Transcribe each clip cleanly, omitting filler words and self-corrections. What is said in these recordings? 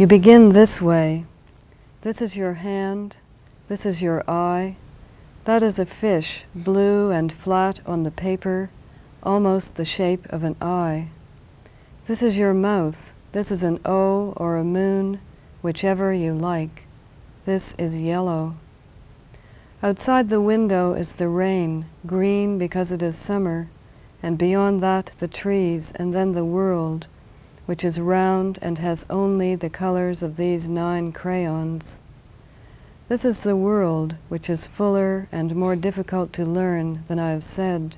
You begin this way. This is your hand, this is your eye. That is a fish, blue and flat on the paper, almost the shape of an eye. This is your mouth. This is an O or a moon, whichever you like. This is yellow. Outside the window is the rain, green because it is summer, and beyond that the trees, and then the world, which is round and has only the colors of these 9 crayons. This is the world, which is fuller and more difficult to learn than I have said.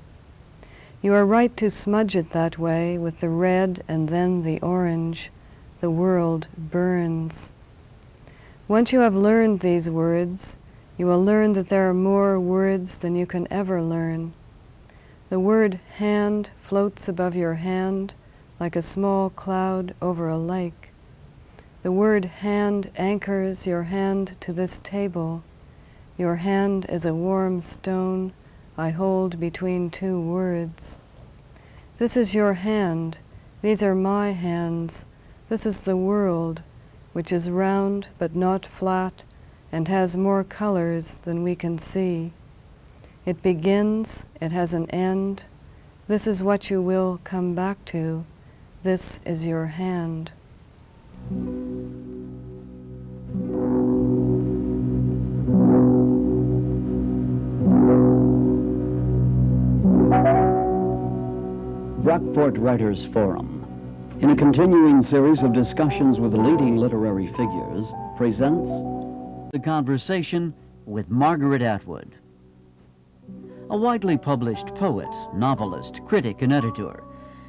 You are right to smudge it that way with the red and then the orange. The world burns. Once you have learned these words, you will learn that there are more words than you can ever learn. The word hand floats above your hand like a small cloud over a lake. The word hand anchors your hand to this table. Your hand is a warm stone I hold between 2 words. This is your hand. These are my hands. This is the world, which is round but not flat and has more colors than we can see. It begins, it has an end. This is what you will come back to. This is your hand. Brockport Writers Forum, in a continuing series of discussions with leading literary figures, presents The Conversation with Margaret Atwood. A widely published poet, novelist, critic, and editor,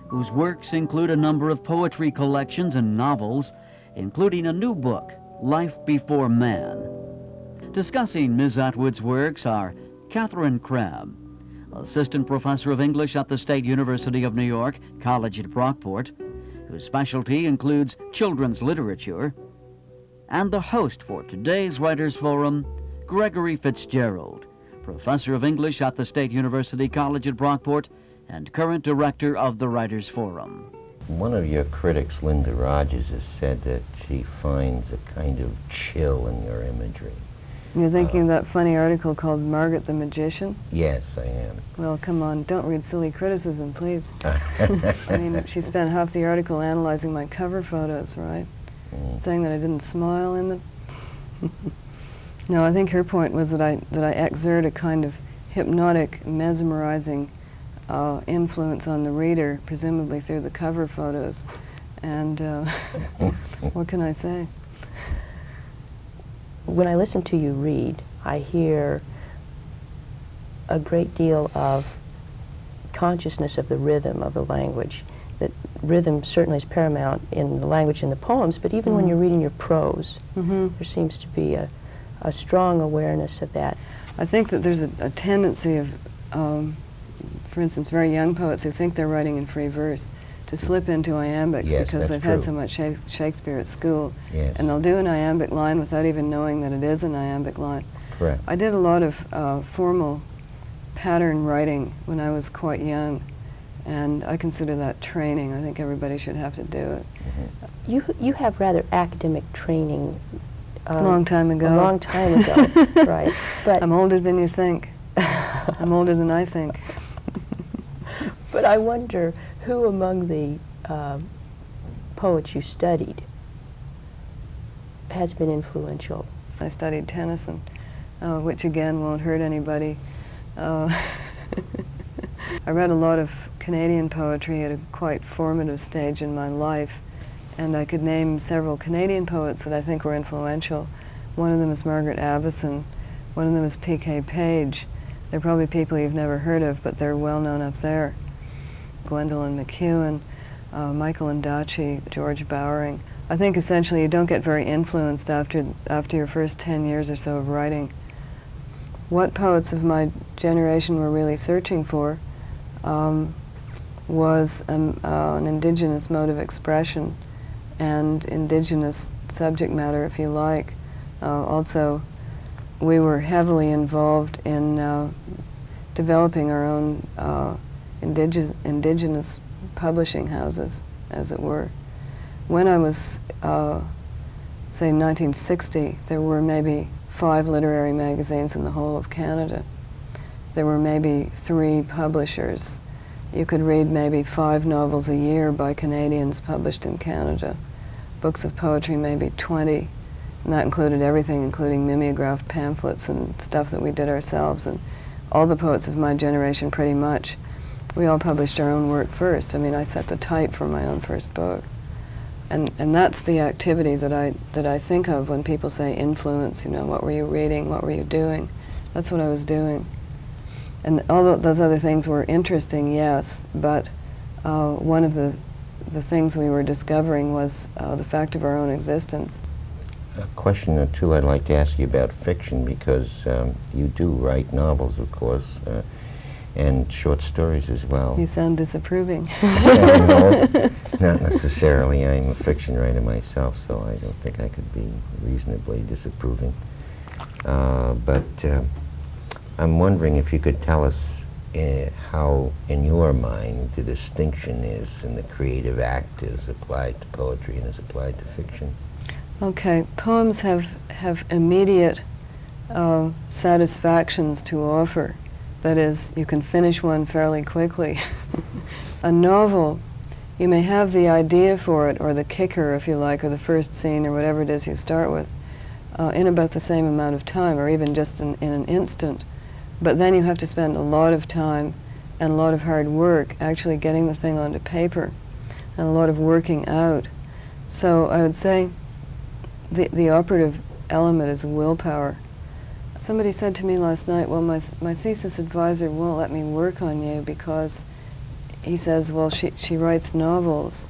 whose works include a number of poetry collections and novels, including a new book, Life Before Man. Discussing Ms. Atwood's works are Catherine Crabb, Assistant Professor of English at the State University of New York, College at Brockport, whose specialty includes children's literature, and the host for today's Writers Forum, Gregory Fitzgerald, Professor of English at the State University College at Brockport and current director of the Writers Forum. One of your critics, Linda Rogers, has said that she finds a kind of chill in your imagery. You're thinking of that funny article called Margaret the Magician? Yes, I am. Well, come on, don't read silly criticism, please. I mean, she spent half the article analyzing my cover photos, right? Saying that I didn't smile in them. No, I think her point was that I exert a kind of hypnotic, mesmerizing influence on the reader, presumably through the cover photos. And what can I say? When I listen to you read, I hear a great deal of consciousness of the rhythm of the language. That rhythm certainly is paramount in the language in the poems, but even when you're reading your prose, there seems to be a strong awareness of that. I think that there's a tendency of, for instance, very young poets who think they're writing in free verse to slip into iambics because they've had so much Shakespeare at school. Yes. And they'll do an iambic line without even knowing that it is an iambic line. Correct. I did a lot of formal pattern writing when I was quite young, and I consider that training. I think everybody should have to do it. You have rather academic training. A long time ago. A long time ago, right. But I'm older than you think. I'm older than I think. But I wonder who among the poets you studied has been influential? I studied Tennyson, which again won't hurt anybody. I read a lot of Canadian poetry at a quite formative stage in my life, and I could name several Canadian poets that I think were influential. One of them is Margaret Avison. One of them is P.K. Page. They're probably people you've never heard of, but they're well known up there. Gwendolyn McEwen, Michael Ondaatje, George Bowering. I think essentially you don't get very influenced after your first 10 years or so of writing. What poets of my generation were really searching for was an indigenous mode of expression and indigenous subject matter, if you like. Also, we were heavily involved in developing our own indigenous publishing houses, as it were. When I was say, 1960, there were maybe 5 literary magazines in the whole of Canada. There were maybe 3 publishers. You could read maybe 5 novels a year by Canadians published in Canada. Books of poetry, maybe 20. And that included everything, including mimeographed pamphlets and stuff that we did ourselves. And all the poets of my generation, pretty much, we all published our own work first. I mean, I set the type for my own first book. And that's the activity that I think of when people say influence, you know, what were you reading, what were you doing? That's what I was doing. And all those other things were interesting, yes, but one of the things we were discovering was the fact of our own existence. A question or two I'd like to ask you about fiction, because you do write novels, of course, and short stories as well. You sound disapproving. Well, no, not necessarily. I'm a fiction writer myself, so I don't think I could be reasonably disapproving. But I'm wondering if you could tell us how, in your mind, the distinction is in the creative act as applied to poetry and as applied to fiction. Okay, poems have immediate satisfactions to offer. That is, you can finish one fairly quickly. A novel, you may have the idea for it, or the kicker, if you like, or the first scene, or whatever it is you start with, in about the same amount of time, or even just in an instant. But then you have to spend a lot of time and a lot of hard work actually getting the thing onto paper, and a lot of working out. So I would say the operative element is willpower. Somebody said to me last night, well, my thesis advisor won't let me work on you because he says, well, she writes novels.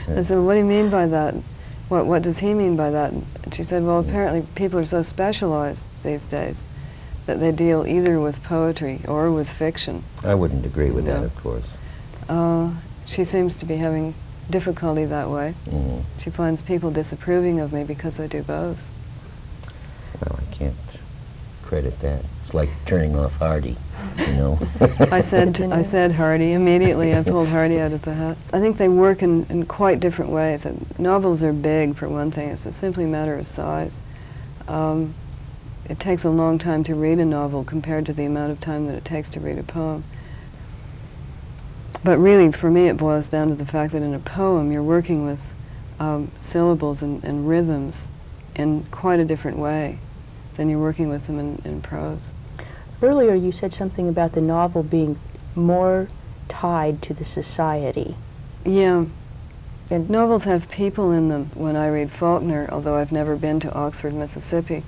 I said, well, what do you mean by that? What does he mean by that? And she said, well, apparently people are so specialized these days that they deal either with poetry or with fiction. I wouldn't agree with that, of course. She seems to be having difficulty that way. Mm-hmm. She finds people disapproving of me because I do both. Well, I can't credit that. It's like turning off Hardy, you know. I said Hardy. Immediately I pulled Hardy out of the hat. I think they work in quite different ways. Novels are big, for one thing. It's simply a matter of size. It takes a long time to read a novel compared to the amount of time that it takes to read a poem. But really, for me, it boils down to the fact that in a poem you're working with syllables and rhythms in quite a different way than you're working with them in prose. Earlier you said something about the novel being more tied to the society. Yeah. And novels have people in them. When I read Faulkner, although I've never been to Oxford, Mississippi,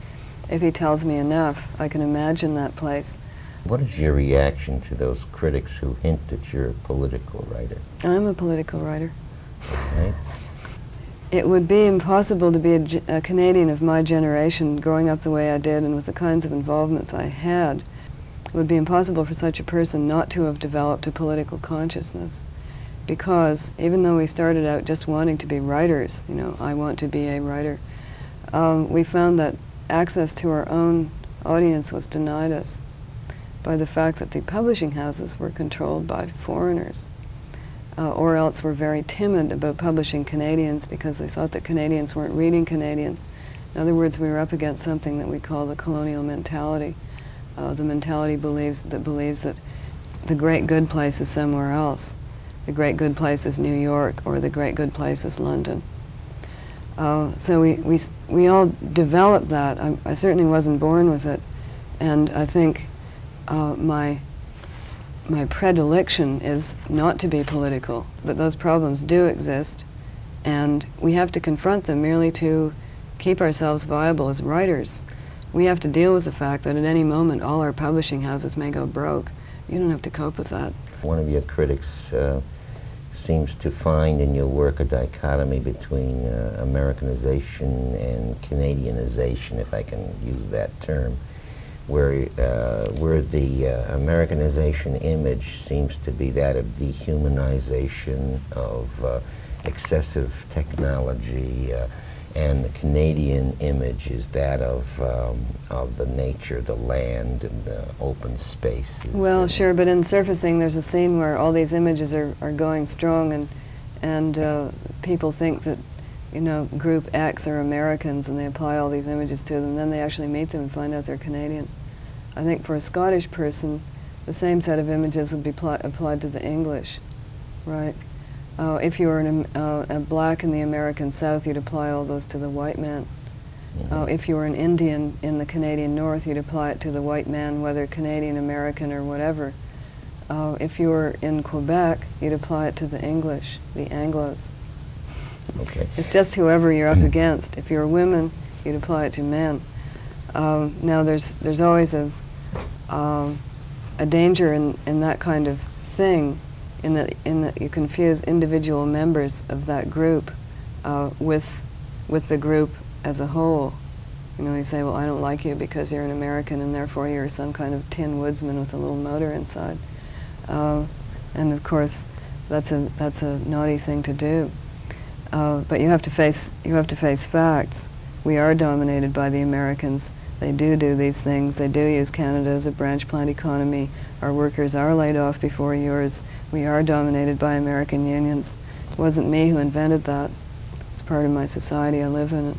if he tells me enough, I can imagine that place. What is your reaction to those critics who hint that you're a political writer? I'm a political writer. Right? It would be impossible to be a Canadian of my generation, growing up the way I did and with the kinds of involvements I had. It would be impossible for such a person not to have developed a political consciousness. Because even though we started out just wanting to be writers, you know, I want to be a writer, we found that access to our own audience was denied us by the fact that the publishing houses were controlled by foreigners. Or else were very timid about publishing Canadians because they thought that Canadians weren't reading Canadians. In other words, we were up against something that we call the colonial mentality. The mentality believes that the great good place is somewhere else. The great good place is New York, or the great good place is London. So we all developed that. I certainly wasn't born with it, and I think my predilection is not to be political, but those problems do exist, and we have to confront them merely to keep ourselves viable as writers. We have to deal with the fact that at any moment all our publishing houses may go broke. You don't have to cope with that. One of your critics seems to find in your work a dichotomy between Americanization and Canadianization, if I can use that term, where the Americanization image seems to be that of dehumanization, of excessive technology, and the Canadian image is that of the nature, the land, and the open spaces. Well, sure, but in Surfacing there's a scene where all these images are going strong, and people think that group X are Americans and they apply all these images to them, then they actually meet them and find out they're Canadians. I think for a Scottish person, the same set of images would be applied to the English, right? If you were a black in the American South, you'd apply all those to the white man. If you were an Indian in the Canadian North, you'd apply it to the white man, whether Canadian, American, or whatever. If you were in Quebec, you'd apply it to the English, the Anglos. Okay. It's just whoever you're up against. If you're women, you'd apply it to men. Now, there's always a danger in that kind of thing, in that you confuse individual members of that group with the group as a whole. You say, well, I don't like you because you're an American and therefore you're some kind of tin woodsman with a little motor inside. And of course, that's a naughty thing to do. But you have to face facts. We are dominated by the Americans. They do these things. They do use Canada as a branch plant economy. Our workers are laid off before yours. We are dominated by American unions. It wasn't me who invented that. It's part of my society. I live in it.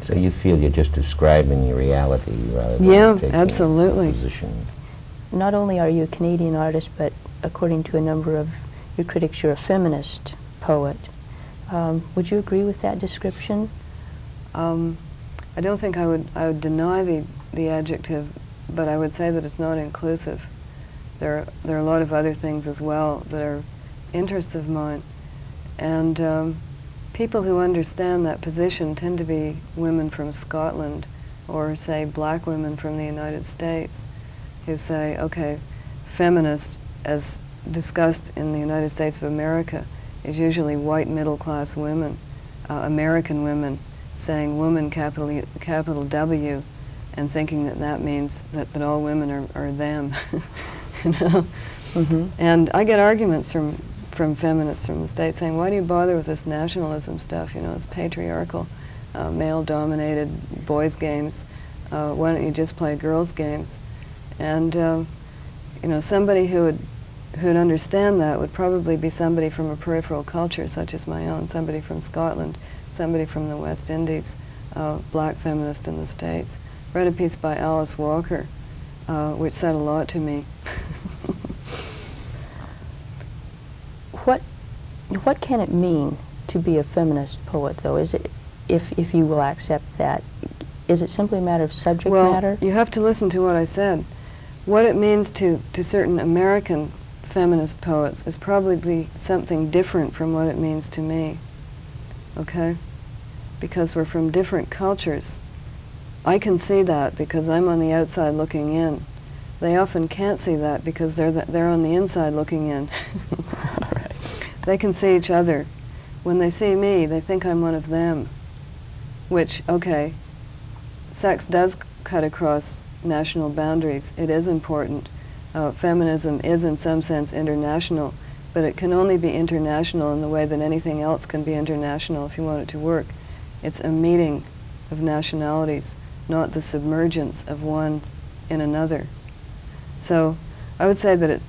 So you feel you're just describing your reality rather than taking absolutely. a position. Not only are you a Canadian artist, but according to a number of your critics, you're a feminist poet. Would you agree with that description? I don't think I would deny the adjective, but I would say that it's not inclusive. There are a lot of other things as well that are interests of mine, and people who understand that position tend to be women from Scotland, or say black women from the United States, who say, okay, feminist, as discussed in the United States of America, is usually white middle-class women, American women, saying woman, capital W, and thinking that means that all women are them. Mm-hmm. And I get arguments from feminists from the States saying, why do you bother with this nationalism stuff? It's patriarchal, male-dominated boys' games. Why don't you just play girls' games? And somebody who would understand that would probably be somebody from a peripheral culture such as my own, somebody from Scotland, somebody from the West Indies, black feminist in the States. Read a piece by Alice Walker, which said a lot to me. What can it mean to be a feminist poet, though? Is it, if you will accept that, is it simply a matter of subject matter? You have to listen to what I said. What it means to certain American feminist poets is probably something different from what it means to me, okay? Because we're from different cultures. I can see that because I'm on the outside looking in. They often can't see that because they're on the inside looking in. Right. They can see each other. When they see me, they think I'm one of them, which, okay, sex does cut across national boundaries. It is important. Feminism is in some sense international, but it can only be international in the way that anything else can be international if you want it to work. It's a meeting of nationalities, not the submergence of one in another. So I would say that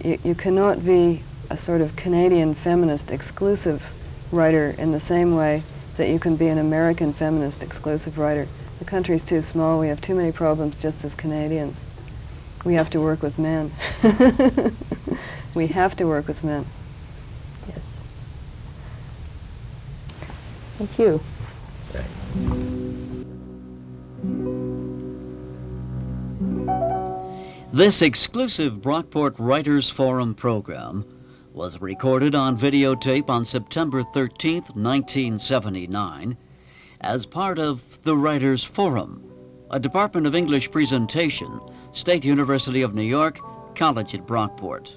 you cannot be a sort of Canadian feminist exclusive writer in the same way that you can be an American feminist exclusive writer. The country's too small. We have too many problems just as Canadians. We have to work with men. We have to work with men. Yes. Thank you. This exclusive Brockport Writers Forum program was recorded on videotape on September 13th, 1979, as part of the Writers Forum, a Department of English presentation, State University of New York, College at Brockport.